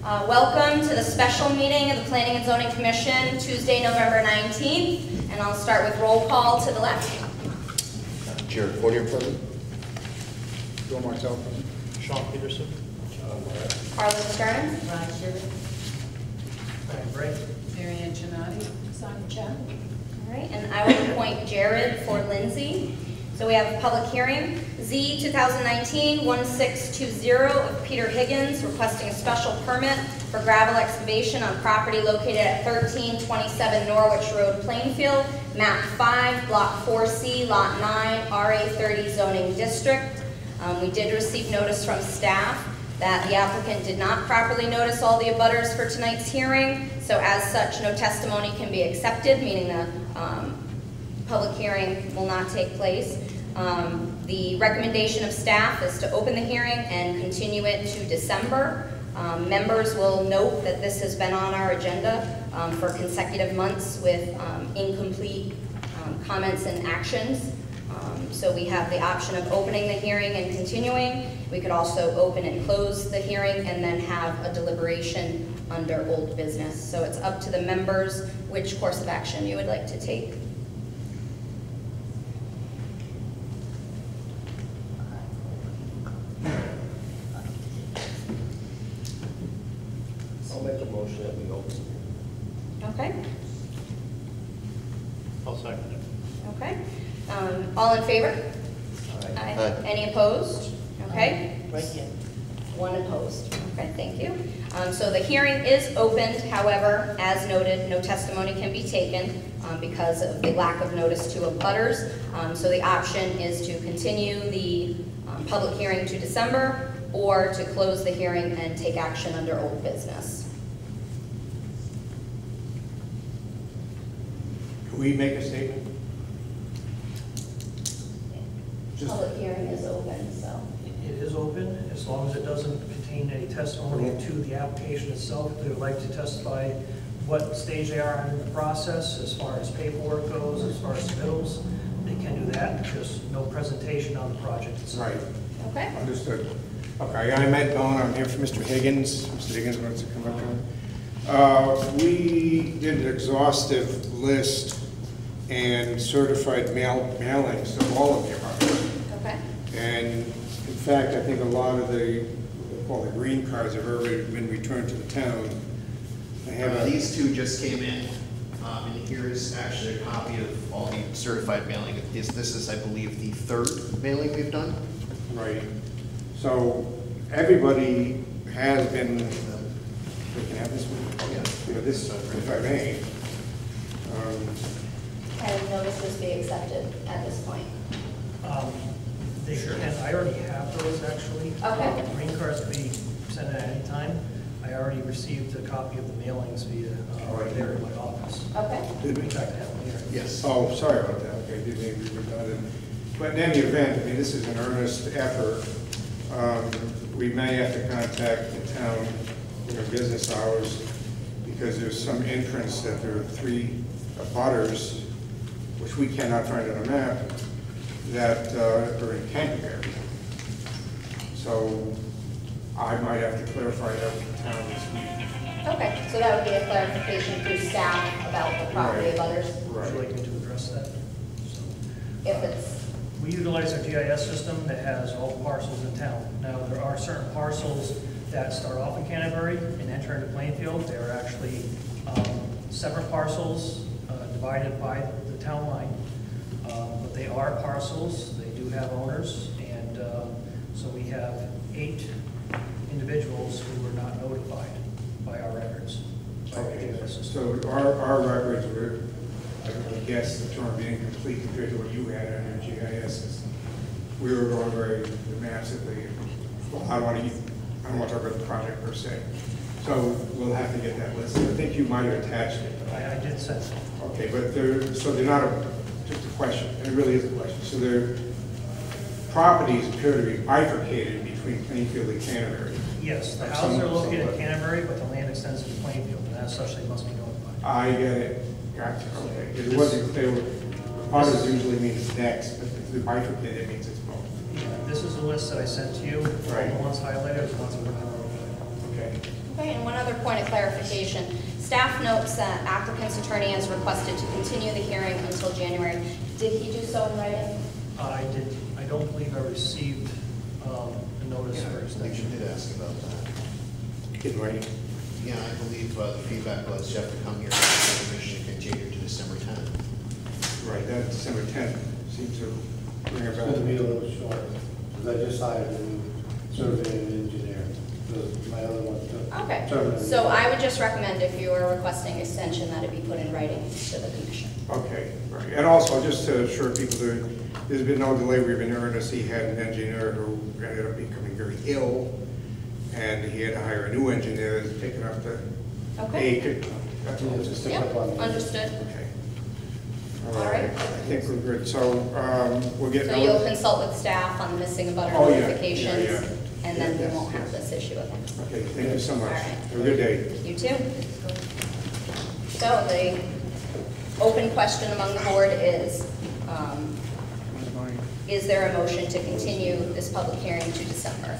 Welcome to the special meeting of the Planning and Zoning Commission, Tuesday, November 19th. And I'll start with roll call to the left. Jared Fournier present. Bill Martell present. Sean Peterson. Karla Desjardins. Ron Shivers. Brian Bray. Marianne Chinati. Sonia Chen. All right, and I will appoint Jared for Lindsay. So we have a public hearing, Z 2019-1620 of Peter Higgins requesting a special permit for gravel excavation on property located at 1327 Norwich Road, Plainfield, map 5, block 4C, lot 9, RA30 zoning district. We did receive notice from staff that the applicant did not properly notice all the abutters for tonight's hearing. So as such, no testimony can be accepted, meaning the public hearing will not take place. The recommendation of staff is to open the hearing and continue it to December. Members will note that this has been on our agenda for consecutive months with incomplete comments and actions. So we have the option of opening the hearing and continuing. We could also open and close the hearing and then have a deliberation under old business. So it's up to the members which course of action you would like to take. I'll make a motion that we open. Okay. I'll second it. Okay. All in favor? Aye. Any opposed? Okay. Right here. One opposed. Okay, thank you. So the hearing is opened. However, as noted, no testimony can be taken because of the lack of notice to abutters. So the option is to continue the public hearing to December or to close the hearing and take action under old business. Can we make a statement? Public hearing is open, so. It is open, as long as it doesn't contain any testimony to the application itself. If they would like to testify what stage they are in the process, as far as paperwork goes, as far as submittals, they can do that, just no presentation on the project itself. Right, Okay. understood. Okay, I'm Ed Bone, I'm here for Mr. Higgins. Mr. Higgins wants to come up here. We did an exhaustive list and certified mailings to all of the apartments. Okay. And in fact, I think a lot of the, well, the green cards have already been returned to the town. I have These two just came in, and here's actually a copy of all the certified mailing. This is, I believe, the third mailing we've done. Right. So everybody has been, we can have this one? Oh, yeah. You know, this, if I may. And notices be accepted at this point. They can, I already have those actually. Okay. Green cards can be sent at any time. I already received a copy of the mailings via, right there in my office. Okay. Did we? In fact, I have one here. Yes. Oh, sorry about that. Okay, didn't even remember that. But in any event, I mean, this is an earnest effort. We may have to contact the town during business hours because there's some entrance that there are 3 abutters, which we cannot find on a map, that are in Canterbury. So I might have to clarify that with the town this week. Okay, so that would be a clarification through staff about the property Right. abutters. Would you like me to address that? So, If it's, we utilize our GIS system that has all the parcels in town. Now, there are certain parcels that start off in Canterbury and enter into Plainfield. They are actually separate parcels divided by the town line. But they are parcels, they do have owners, and so we have 8 individuals who were not notified by our records. by our Okay, GIS system. so our records were, I would guess the term being incomplete compared to what you had on your GIS system. We were going by the maps that they, well, I don't want to talk about the project per se. So we'll have to get that list. I think you might have attached it. I did send it. Okay, but they're not just a question, it really is a question. So their properties appear to be bifurcated between Plainfield and Canterbury. Yes, the houses are located in Canterbury, but the land extends to Plainfield, and as such, they must be notified. I get it, gotcha, okay. It wasn't clear, others usually means next, but if they're bifurcated, it means it's both. This is a list that I sent to you. Right. The ones highlighted are the ones that were not notified. Okay. okay, and one another point of clarification. Staff notes that applicant's attorney has requested to continue the hearing until January. Did he do so in writing? I don't believe I received a notice for I think you extension. did ask about that. In writing. Yeah, I believe the feedback was you have to come here for permission to continue to December 10th. Right, that December 10th seems to ring a It's bell. going to be a little short, because I just hired a new surveying engineer, because my other one took. Okay, terminated. so I would just recommend if you are requesting extension, that it be put in writing to the commission. Okay, right. And also, just to assure people that there's been no delay, we've been earnest. He had an engineer who ended up becoming very ill, and he had to hire a new engineer that's picking up the Okay. ache. That's all. Yeah, just stick Yep, up on it. understood. Okay. All right. I think we're good. So, we'll get. So you'll consult with staff on the missing abutter Oh, yeah, notifications, yeah, yeah. and then we Yes, won't have yes. this issue again. Okay, thank you so much. All right. Have a good day. You too. So the open question among the board is there a motion to continue this public hearing to December?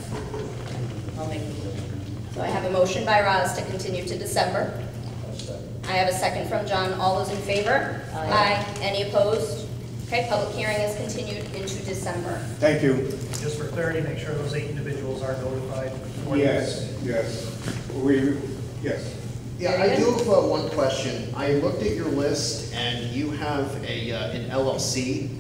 I'll make a motion. So I have a motion by Roz to continue to December. I have a second from John. All those in favor? Aye. Any opposed? Okay, public hearing is continued into December. Thank you. Just for clarity, make sure those 8 individuals are notified before Yes, yes. Yes. Yeah, I do have one question. I looked at your list, and you have an LLC,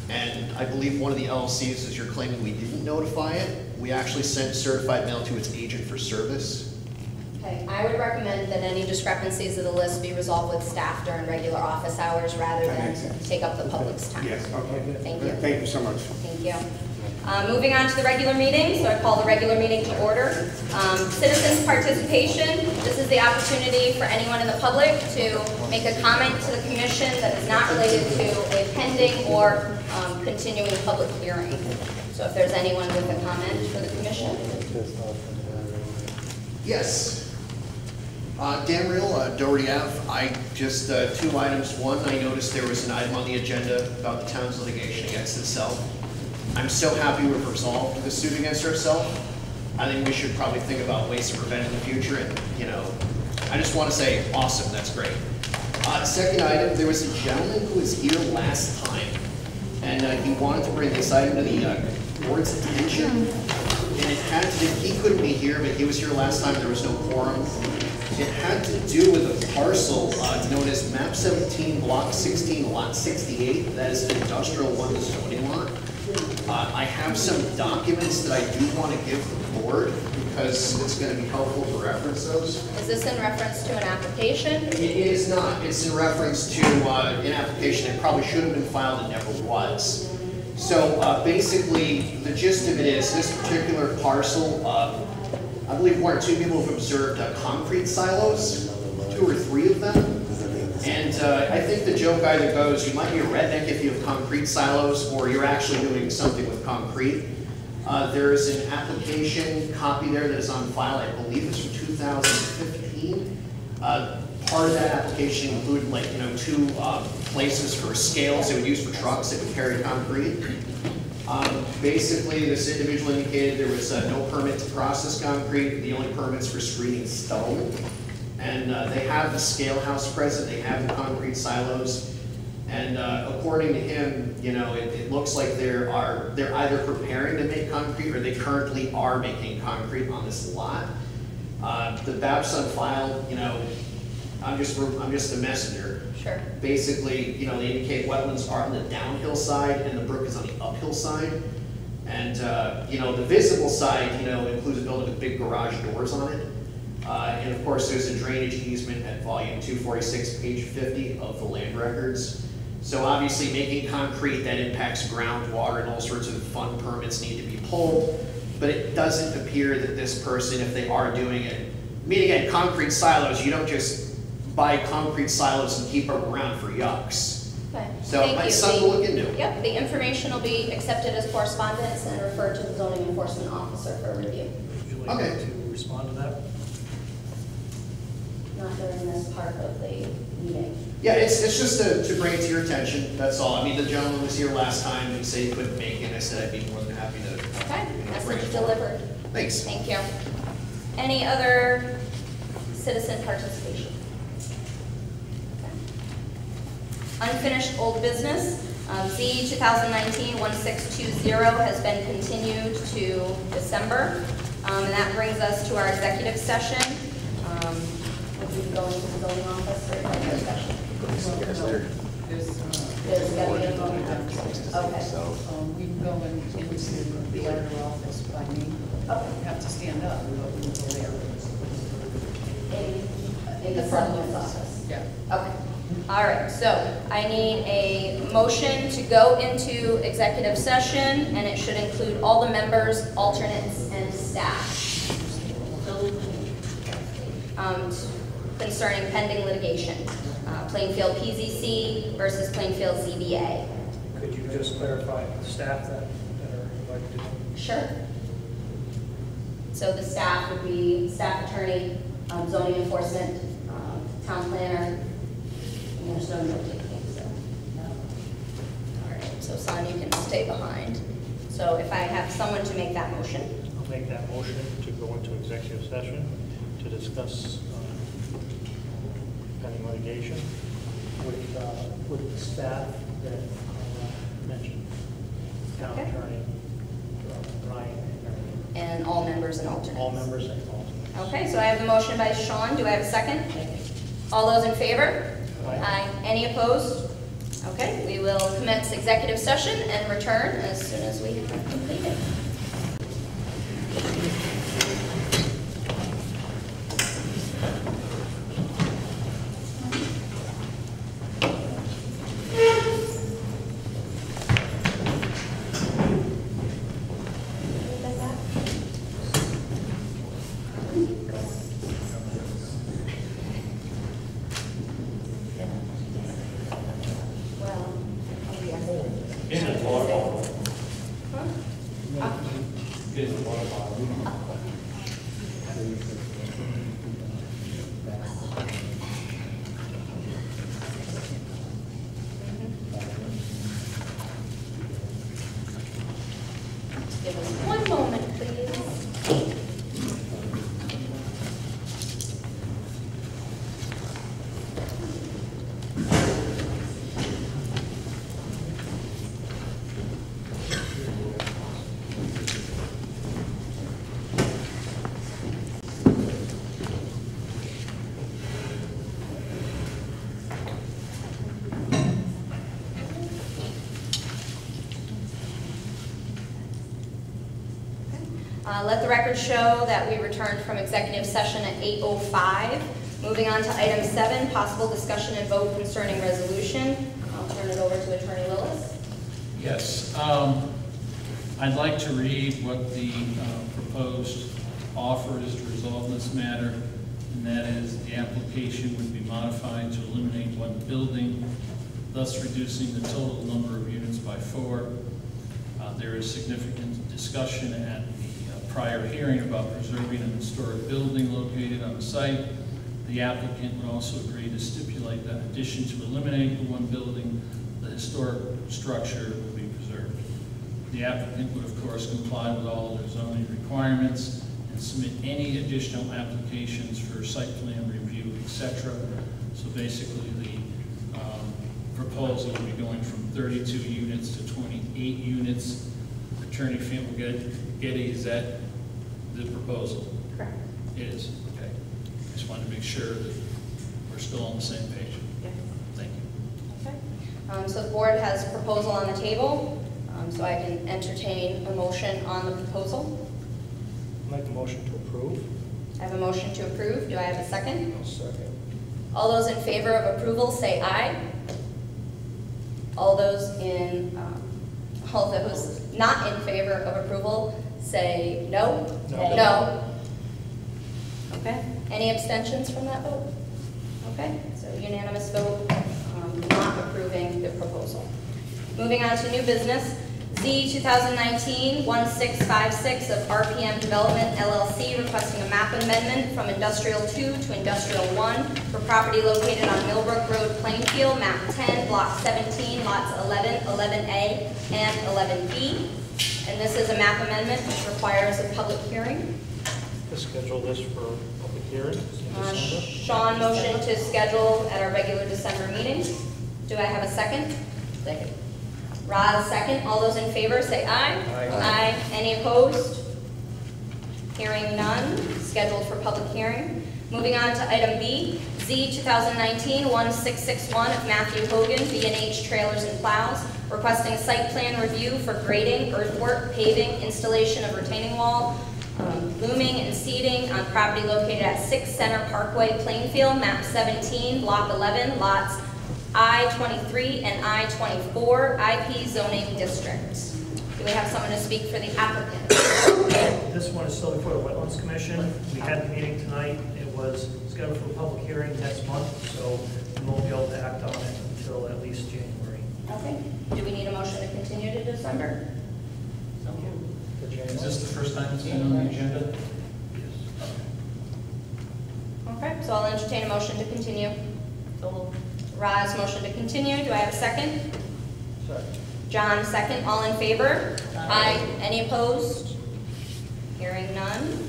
and I believe one of the LLCs is you're claiming we didn't notify it. We actually sent certified mail to its agent for service. Okay, I would recommend that any discrepancies of the list be resolved with staff during regular office hours rather That than makes sense. take up the public's time. Yes, okay. Thank you. Thank you so much. Thank you. Moving on to the regular meeting, so I call the regular meeting to order. Citizens participation, this is the opportunity for anyone in the public to make a comment to the commission that is not related to a pending or continuing public hearing. So if there's anyone with a comment for the commission. Yes. Dan Real, Doherty Ave. I just, 2 items. One, I noticed there was an item on the agenda about the town's litigation against itself. I'm so happy we've resolved the suit against ourselves. I think we should probably think about ways to prevent it in the future, and, I just want to say, awesome, that's great. Second item, there was a gentleman who was here last time, and he wanted to bring this item to the board's attention, and it had to do, he couldn't be here, but he was here last time, there was no quorum. It had to do with a parcel known as Map 17, Block 16, Lot 68. That is an industrial 1 zoning lot. I have some documents that I do want to give the board because it's going to be helpful to reference those. Is this in reference to an application? It is not. It's in reference to an application that probably should have been filed and never was. So basically, the gist of it is this particular parcel, I believe 1 or 2 people have observed concrete silos, 2 or 3 of them. And I think the joke either goes, you might be a redneck if you have concrete silos, or you're actually doing something with concrete. There is an application copy there that is on file, I believe it's from 2015. Part of that application included 2 places for scales they would use for trucks that would carry concrete. Basically, this individual indicated there was no permit to process concrete, the only permits for screening stone. And they have the scale house present, they have the concrete silos. And according to him, it looks like they're either preparing to make concrete or they currently are making concrete on this lot. The BAP's on file, I'm just a messenger. Sure. Basically, they indicate wetlands are on the downhill side and the brook is on the uphill side. And, the visible side, includes a building with big garage doors on it. And of course, there's a drainage easement at volume 246, page 50 of the land records. So obviously, making concrete that impacts groundwater and all sorts of fun permits need to be pulled. But it doesn't appear that this person, if they are doing it, again, concrete silos, you don't just buy concrete silos and keep them around for yucks. Okay. So Thank it's you. something to look into. Yep, the information will be accepted as correspondence and referred to the zoning enforcement officer for review. Would you like Okay. to respond to that? Not during this part of the meeting. Yeah, it's just to bring it to your attention, that's all. I mean, the gentleman was here last time and said he couldn't make it. I said I'd be more than happy to. Okay, bring message it forward. delivered. Thanks. Thank you. Any other citizen participation. Okay. Unfinished old business. Z 2019-1620 has been continued to December, and that brings us to our executive session. Will we go into the zoning office for executive session? There's got to be a moment. Okay. We can go into the auditor office by me. Okay. We have to stand up, but we can go there. In the settlement office? Yeah. Okay. All right, so I need a motion to go into executive session, and it should include all the members, alternates, and staff. Concerning pending litigation, Plainfield PZC versus Plainfield ZBA. Could you just clarify the staff that are invited to? Sure. So the staff would be staff attorney, zoning enforcement, town planner, and there's no note taking, so. All right, so Son, you can stay behind. So if I have someone to make that motion. I'll make that motion to go into executive session to discuss pending litigation with the staff that mentioned, town Okay. attorney, Brian, And all members and alternates. all members and alternates. Okay, so I have the motion by Sean. Do I have a second? All those in favor? Aye. Any opposed? Okay, we will commence executive session and return as soon as we have completed. Give us one moment, please. Let the record show that we returned from executive session at 8:05. Moving on to item 7, possible discussion and vote concerning resolution. I'll turn it over to Attorney Willis. Yes, I'd like to read what the proposed offer is to resolve this matter, and that is the application would be modified to eliminate one building, thus reducing the total number of units by 4. There is significant discussion at the prior hearing about preserving an historic building located on the site. The applicant would also agree to stipulate that in addition to eliminating the one building, the historic structure would be preserved. The applicant would, of course, comply with all of their zoning requirements and submit any additional applications for site plan review, etc. So basically, the proposal would be going from 32 units to 28 units. Attorney Getty, is that the proposal? Correct. It is, okay. Just wanted to make sure that we're still on the same page. Yeah. Thank you. Okay. So the board has a proposal on the table, so I can entertain a motion on the proposal. I'll make a motion to approve. I have a motion to approve. Do I have a second? I'll second. All those in favor of approval say aye. All those not in favor of approval say no. No. No. Okay. Any abstentions from that vote? Okay. So unanimous vote not approving the proposal. Moving on to new business. Z 2019-1656 of RPM Development LLC requesting a map amendment from Industrial 2 to Industrial 1 for property located on Millbrook Road, Plainfield, map 10, block 17, lots 11, 11A, and 11B. And this is a map amendment which requires a public hearing. To schedule this for public hearing. Sean motioned to schedule at our regular December meeting. Do I have a second? Second. Roz, second. All those in favor, say aye. Aye. Any opposed? Hearing none, scheduled for public hearing. Moving on to item B, Z 2019-1661 of Matthew Hogan, B&H Trailers and Plows, requesting a site plan review for grading, earthwork, paving, installation of retaining wall, looming and seeding on property located at 6 Center Parkway, Plainfield, map 17, block 11, lots I-23 and I-24, IP zoning district. Do we have someone to speak for the applicant? This one is still before the Wetlands Commission. We had the meeting tonight. It was scheduled for a public hearing next month, so we won't be able to act on it until at least January. Okay. Do we need a motion to continue to December? Is this the first time it's been on the agenda? Okay, so I'll entertain a motion to continue. So moved. Roz, motion to continue. Do I have a second? Second. John, second. All in favor? Aye. Any opposed? Hearing none.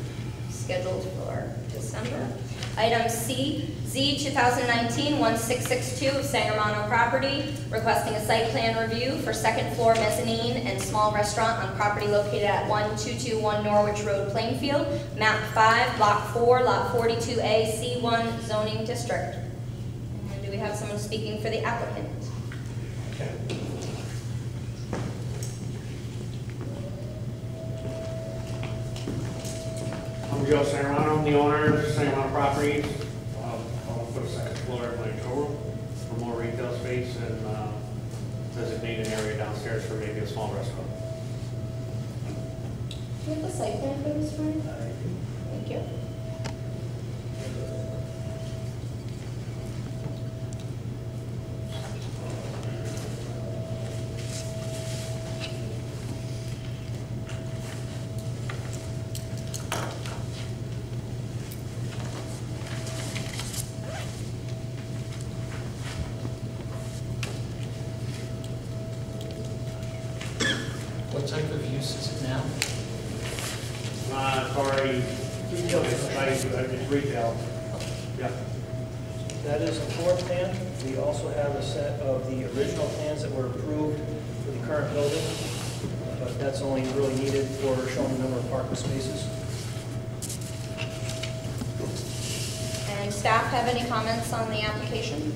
Scheduled for December. Item C, Z 2019-1662 of Sangermano property, requesting a site plan review for second floor mezzanine and small restaurant on property located at 1221 Norwich Road, Plainfield, map 5, block 4, lot 42A, C1 zoning district. And do we have someone speaking for the applicant? I'm Joe Sangermano, I'm the owner of Sangermano Properties. I want to put a second floor in my showroom for more retail space and designate an area downstairs for maybe a small restaurant. Do you have the site plan for this, Frank? Thank you. What type of use is it now? It's already, it's retail. Yeah. That is the floor plan. We also have a set of the original plans that were approved for the current building, but that's only really needed for showing the number of parking spaces. And staff have any comments on the application?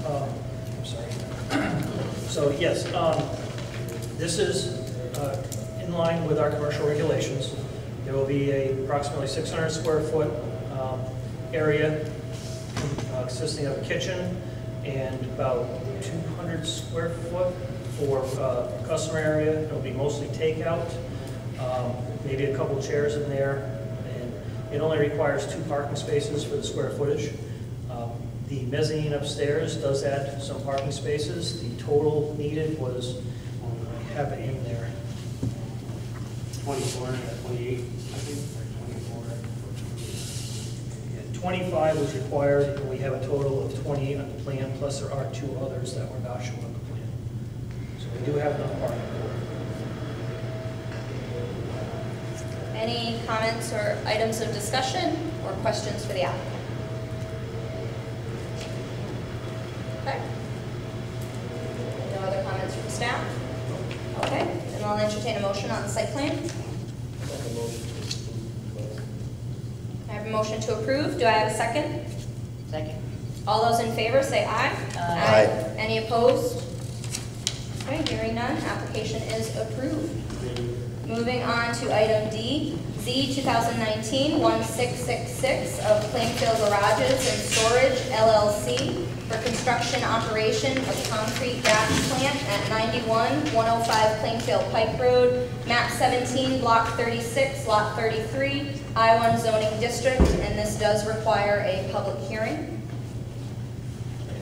I'm sorry. So yes, this is in line with our commercial regulations. There will be a approximately 600 square foot area consisting of a kitchen and about 200 square foot for customer area. It'll be mostly takeout, maybe a couple chairs in there, and it only requires 2 parking spaces for the square footage. The mezzanine upstairs does add some parking spaces. The total needed was, I have it in there. 24, 28, I think, or 24. 25 was required, and we have a total of 28 on the plan, plus there are 2 others that were not shown on the plan. So we do have enough parking. Any comments or items of discussion or questions for the applicant? Okay. No other comments from staff? Okay, then I'll entertain a motion on the site plan. I have a motion to approve. Do I have a second? Second. All those in favor say aye. Aye. Any opposed? Okay, hearing none, application is approved. Moving on to item D, Z 2019-1666 of Plainfield Garages and Storage LLC for construction operation of concrete gas plant at 91-105 Plainfield Pike Road, map 17, block 36, lot 33, I-1 zoning district, and this does require a public hearing.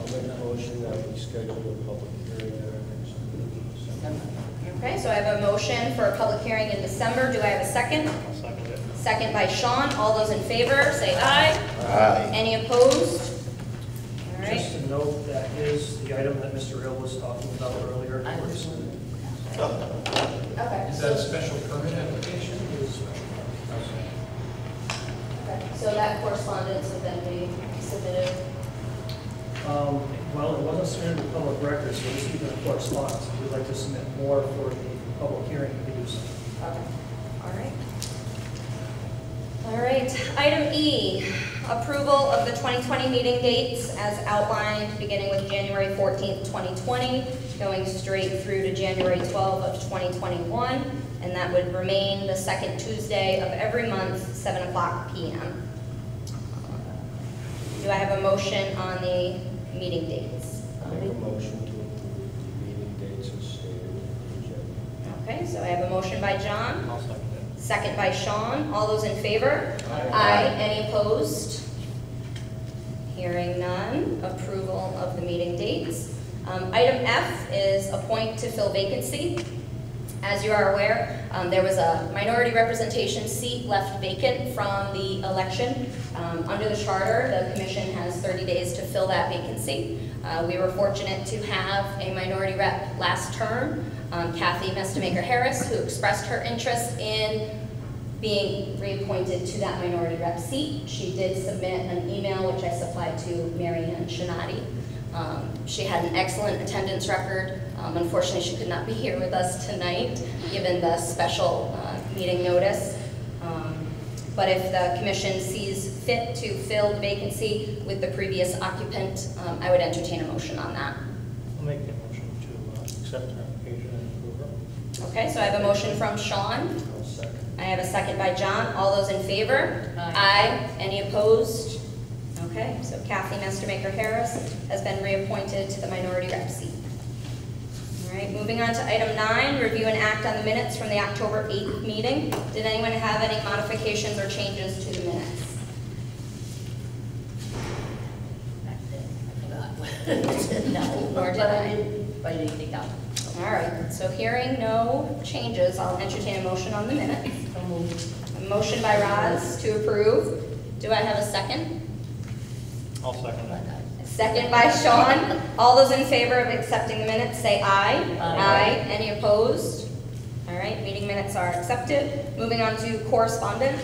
I'll make a motion that we schedule a public hearing at our next meeting. Okay, so I have a motion for a public hearing in December. Do I have a second? I'll second it. Second by Sean. All those in favor, say aye. Aye. Any opposed? All Just right. to note, that is the item that Mr. Hill was talking about earlier. Okay. Is that a special permit application? It was So that correspondence would then be submitted. Well, it wasn't submitted to public records, so it's even a correspondence. If you'd like to submit more for the public hearing, you can do so. Okay, all right. All right, item E, approval of the 2020 meeting dates as outlined, beginning with January 14th, 2020, going straight through to January 12th of 2021, and that would remain the second Tuesday of every month, 7 o'clock p.m. Do I have a motion on the meeting dates? Make a motion to approve the meeting dates as stated in the agenda. Okay, so I have a motion by John. I'll second it. Second by Sean. All those in favor? Aye. Any opposed? Hearing none. Approval of the meeting dates. Item F is appoint to fill vacancy. As you are aware, there was a minority representation seat left vacant from the election. Under the charter, the commission has 30 days to fill that vacancy. We were fortunate to have a minority rep last term, Kathy Mestamaker-Harris, who expressed her interest in being reappointed to that minority rep seat. She did submit an email, which I supplied to Mary Ann Shinati. She had an excellent attendance record. Unfortunately, she could not be here with us tonight, given the special meeting notice. But if the commission sees fit to fill the vacancy with the previous occupant, I would entertain a motion on that. I'll make the motion to accept the application and approve it. Okay, so I have a motion from Sean. I'll second. I have a second by John. All those in favor? Aye. Any opposed? Okay, so Kathy Mestamaker-Harris has been reappointed to the minority rep seat. All right, moving on to item 9, review and act on the minutes from the October 8th meeting. Did anyone have any modifications or changes to the minutes? No, Nor did but I. I didn't write anything down. All right, so hearing no changes, I'll entertain a motion on the minutes. So moved. A motion by Roz to approve. Do I have a second? I'll second it. Second by Sean. All those in favor of accepting the minutes, say aye. Aye. Any opposed? All right, meeting minutes are accepted. Moving on to correspondence.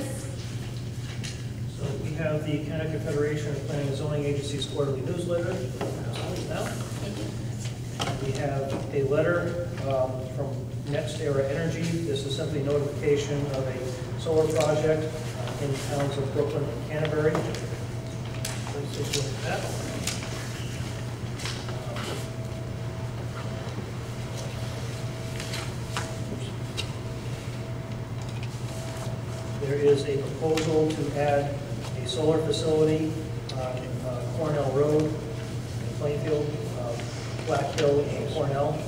So we have the Connecticut Federation of Planning and Zoning Agencies quarterly newsletter. Now, we have a letter from Next Era Energy. This is simply notification of a solar project in the towns of Brooklyn and Canterbury. Let's take a look at that. There is a proposal to add a solar facility on Cornell Road in Plainfield, Black Hill and Cornell.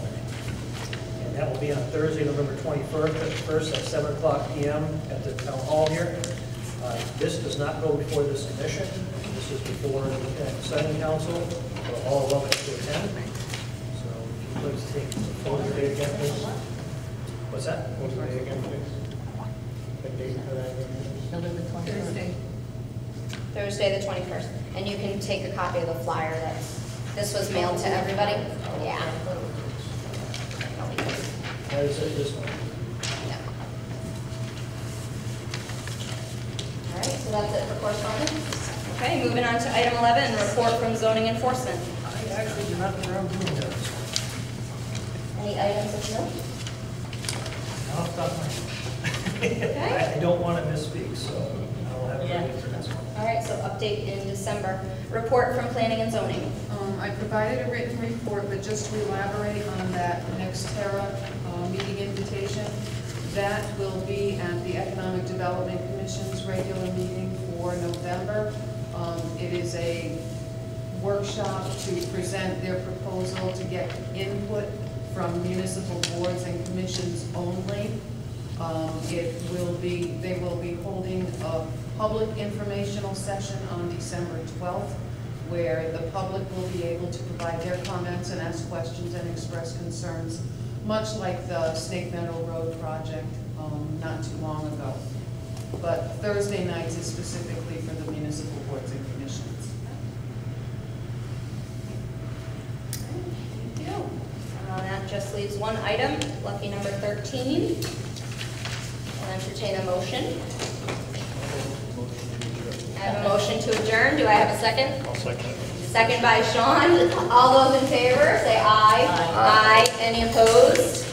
And that will be on Thursday, November 21st at 7 o'clock p.m. at the town hall here. This does not go before this commission. This is before the Siting Council, for all of us to attend. So let's take the photo date again, please. What's that? What's the date again, please? The date for that again? November 21st. Thursday, the 21st. And you can take a copy of the flyer this was mailed to everybody. Yeah. That is it, this one. Yeah. All right, so that's it for correspondence. Okay, moving on to item 11, report from zoning enforcement. I actually do not go around doing that. Any items of note? Off the top of my head. Okay. I don't want to misspeak, so I'll have it ready for next one. All right, so update in December. Report from planning and zoning. I provided a written report, but just to elaborate on that Nextera meeting invitation, that will be at the Economic Development Commission's regular meeting for November. It is a workshop to present their proposal to get input from municipal boards and commissions only. They will be holding a public informational session on December 12th, where the public will be able to provide their comments and ask questions and express concerns, much like the Snake Meadow Road project not too long ago. But Thursday nights is specifically for the municipal boards and commissions. Thank you. That just leaves one item, lucky number 13. I'll entertain a motion. I motion to adjourn. Do I have a second? I'll second it. Second by Sean. All those in favor, say aye. Aye. Any opposed?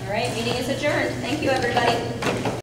All right, meeting is adjourned. Thank you, everybody.